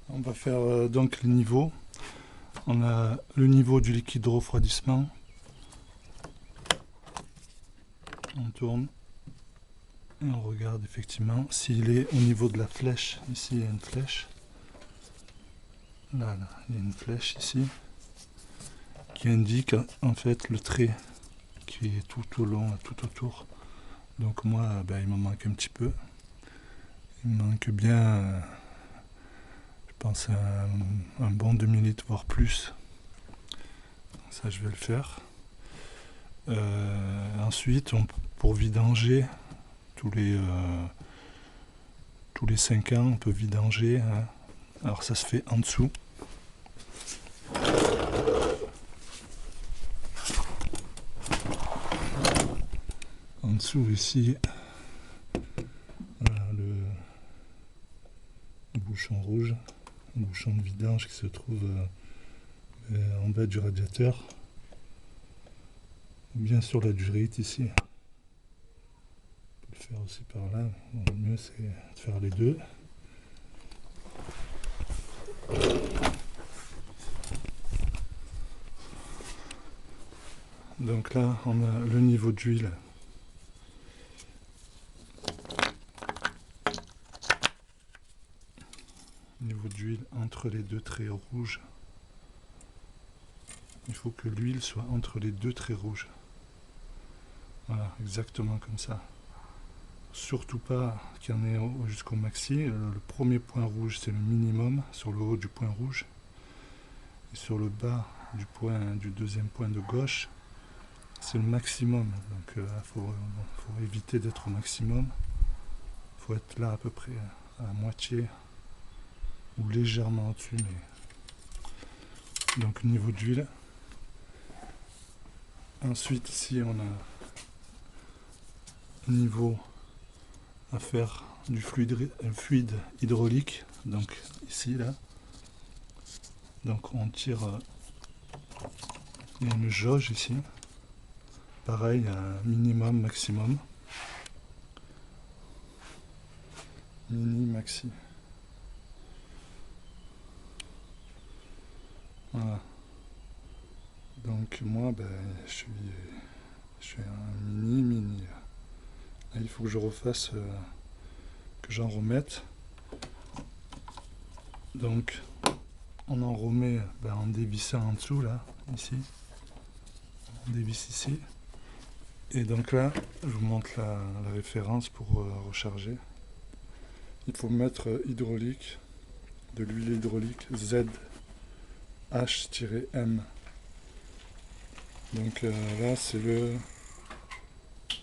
On va faire donc les niveaux. On a le niveau du liquide de refroidissement. On tourne et on regarde effectivement s'il est au niveau de la flèche. Ici il y a une flèche. Là, il y a une flèche ici qui indique en fait le trait qui est tout au long, tout autour. Donc moi, il me manque un petit peu. Il me manque bien, je pense, un bon demi-litre, voire plus. Ça, je vais le faire. Ensuite, pour vidanger, tous les 5 ans, on peut vidanger. Hein. Alors ça se fait en dessous. En dessous ici, voilà le bouchon rouge, le bouchon de vidange qui se trouve en bas du radiateur, ou bien sur la durite ici. On peut le faire aussi par là. Bon, le mieux c'est de faire les deux. Donc là on a le niveau d'huile. Niveau d'huile entre les deux traits rouges. Il faut que l'huile soit entre les deux traits rouges. Voilà, exactement comme ça. Surtout pas qu'il y en ait jusqu'au maxi. Le premier point rouge, c'est le minimum sur le haut du point rouge. Et sur le bas du deuxième point de gauche, c'est le maximum. Donc il faut éviter d'être au maximum. Il faut être là à peu près à la moitié ou légèrement au-dessus. Donc niveau d'huile. Ensuite ici on a niveau à faire du fluide hydraulique. Donc ici là. Donc on tire, il y a une jauge ici. Pareil, minimum, maximum. Mini, maxi. Voilà. Donc moi, je suis un mini. Là, il faut que je refasse, que j'en remette. Donc on en remet en dévissant en dessous, là, ici. On dévisse ici. Et donc là, je vous montre la référence pour recharger. Il faut mettre hydraulique, de l'huile hydraulique ZH-M. Donc là, c'est le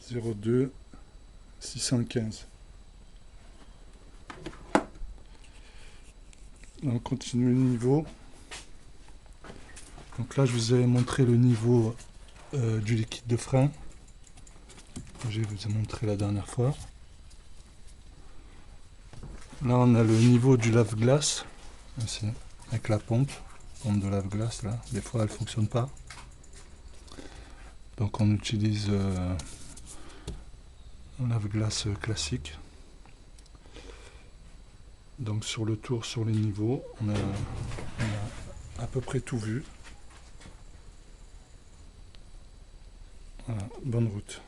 02 615. On continue le niveau. Donc là, je vous ai montré le niveau du liquide de frein. Je vous ai montré la dernière fois. Là, on a le niveau du lave-glace, ici, avec la pompe de lave-glace. Là, des fois, elle ne fonctionne pas. Donc, on utilise un lave-glace classique. Donc, sur le tour, sur les niveaux, on a à peu près tout vu. Voilà, bonne route.